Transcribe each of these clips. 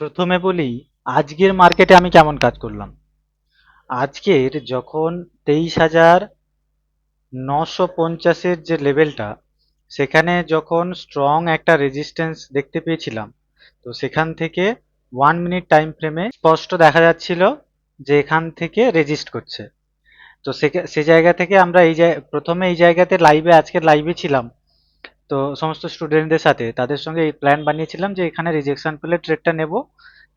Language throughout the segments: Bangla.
প্রথমে বলি আজকের মার্কেটে আমি কেমন কাজ করলাম। আজকের যখন 23,950-এর যে লেভেলটা, সেখানে যখন স্ট্রং একটা রেজিস্ট্যান্স দেখতে পেয়েছিলাম, তো সেখান থেকে 1 মিনিট টাইম ফ্রেমে স্পষ্ট দেখা যাচ্ছিল যে এখান থেকে রেজিস্ট করছে। তো সে জায়গা থেকে আমরা প্রথমে এই জায়গাতে আজকের লাইভে ছিলাম। তো সমস্ত স্টুডেন্টদের সাথে তাদের সঙ্গে এই প্ল্যান বানিয়েছিলাম যে এখানে রিজেকশন পেলে ট্রেডটা নেব,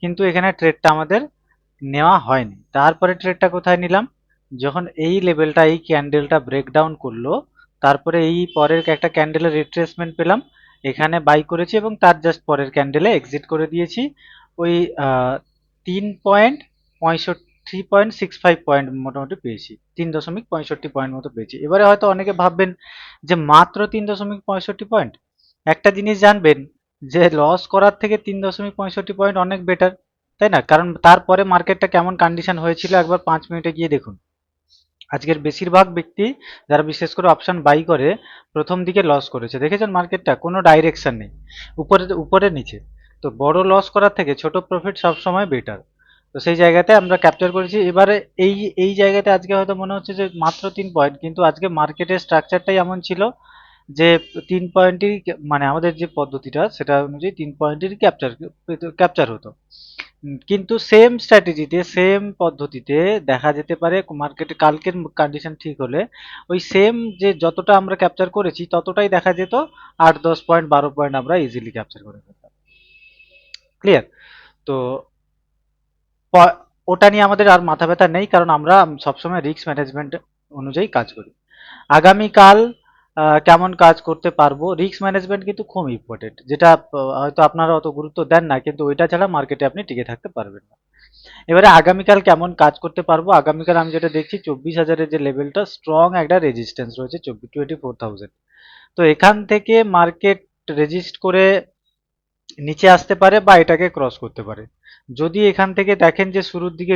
কিন্তু এখানে ট্রেডটা আমাদের নেওয়া হয়নি। তারপরে ট্রেডটা কোথায় নিলাম, যখন এই লেভেলটা এই ক্যান্ডেলটা ব্রেকডাউন করলো, তারপরে এই পরের একটা ক্যান্ডেলের রিট্রেসমেন্ট পেলাম, এখানে বাই করেছি এবং তার জাস্ট পরের ক্যান্ডেলে এক্সিট করে দিয়েছি। ওই 3.65 পয়েন্ট মোটামুটি পেয়েছি, 3.65 পয়েন্ট মতো পেয়েছি। এবারে হয়তো অনেকে ভাববেন যে মাত্র 3.65 পয়েন্ট। একটা জিনিস জানবেন যে লস করার থেকে 3.65 পয়েন্ট অনেক বেটার, তাই না? কারণ তারপরে মার্কেটটা কেমন কন্ডিশন হয়েছিল একবার 5 মিনিটে গিয়ে দেখুন। আজকের বেশিরভাগ ব্যক্তি যারা বিশেষ করে অপশন বাই করে প্রথম দিকে লস করেছে, দেখেছেন মার্কেটটা কোনো ডাইরেকশন নেই, উপরে উপরে নিচে। তো বড় লস করার থেকে ছোট প্রফিট সবসময় বেটার। তো সেই জায়গাতে আমরা ক্যাপচার করেছি। এবারে এই এই জায়গাতে আজকে হয়তো মনে হচ্ছে যে মাত্র 3 পয়েন্ট, কিন্তু আজকে মার্কেটের স্ট্রাকচারটাই এমন ছিল যে 3 পয়েন্টই, মানে আমাদের যে পদ্ধতিটা সেটা অনুযায়ী 3 পয়েন্টেরই ক্যাপচার হতো। কিন্তু সেম স্ট্র্যাটেজিতে সেম পদ্ধতিতে দেখা যেতে পারে মার্কেটে কালকের কন্ডিশন ঠিক হলে ওই সেম যে যতটা আমরা ক্যাপচার করেছি ততটাই দেখা যেত, 8-10 পয়েন্ট 12 পয়েন্ট আমরা ইজিলি ক্যাপচার করে ফেলতাম। ক্লিয়ার? তো ওটা নিয়ে আমাদের আর মাথা ব্যথা নেই, কারণ আমরা সবসময় রিস্ক ম্যানেজমেন্ট অনুযায়ী কাজ করি। আগামীকাল কেমন কাজ করতে পারবো, রিস্ক ম্যানেজমেন্ট কিন্তু খুব ইম্পর্টেন্ট, যেটা হয়তো আপনারা অত গুরুত্ব দেন না, কিন্তু ওইটা ছাড়া মার্কেটে আপনি টিকে থাকতে পারবেন না। এবারে আগামীকাল কেমন কাজ করতে পারবো, আগামীকাল আমি যেটা দেখছি 24,000-এর যে লেভেলটা স্ট্রং একটা রেজিস্ট্যান্স রয়েছে, 24,000। তো এখান থেকে মার্কেট রেজিস্ট করে নিচে আসতে পারে বা এটাকে ক্রস করতে পারে। যদি এখান থেকে দেখেন যে শুরুর দিকে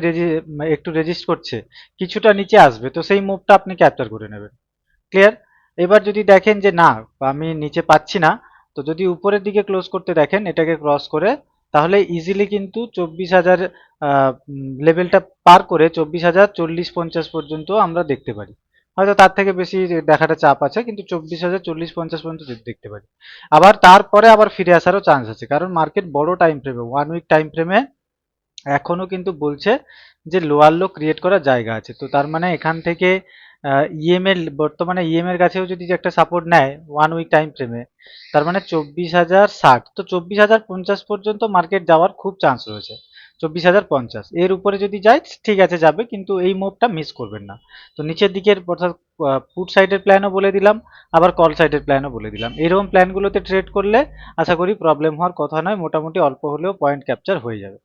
একটু রেজিস্ট করছে, কিছুটা নিচে আসবে, তো সেই মুভটা আপনি ক্যাপচার করে নেবেন। ক্লিয়ার? এবার যদি দেখেন যে না, আমি নিচে পাচ্ছি না, তো যদি উপরের দিকে ক্লোজ করতে দেখেন এটাকে ক্রস করে, তাহলে ইজিলি কিন্তু 24,000 লেভেলটা পার করে 24,040-50 পর্যন্ত আমরা দেখতে পারি। হয়তো তার থেকে বেশি দেখাটা চাপ আছে, কিন্তু 24,040-50 পর্যন্ত দেখতে পারি। আবার তারপরে আবার ফিরে আসারও চান্স আছে, কারণ মার্কেট বড় টাইম ফ্রেমে, 1 উইক টাইম ফ্রেমে এখনো কিন্তু বলছে যে লোয়ার লো ক্রিয়েট করার জায়গা আছে। তো তার মানে এখান থেকে ইএম এর বর্তমানে ইএম এর কাছেও যদি একটা সাপোর্ট নেয় 1 উইক টাইম ফ্রেমে, তার মানে 24,060, তো 24,050 পর্যন্ত মার্কেট যাওয়ার খুব চান্স রয়েছে। 24,050 এর উপরে যদি যায় ঠিক আছে যাবে, কিন্তু এই মুভটা মিস করবেন না। তো নিচের দিকের অর্থাৎ পুট সাইডের প্ল্যানও বলে দিলাম, আবার কল সাইডের প্ল্যানও বলে দিলাম। এরকম প্ল্যানগুলোতে ট্রেড করলে আশা করি প্রবলেম হওয়ার কথা নয়, মোটামুটি অল্প হলেও পয়েন্ট ক্যাপচার হয়ে যাবে।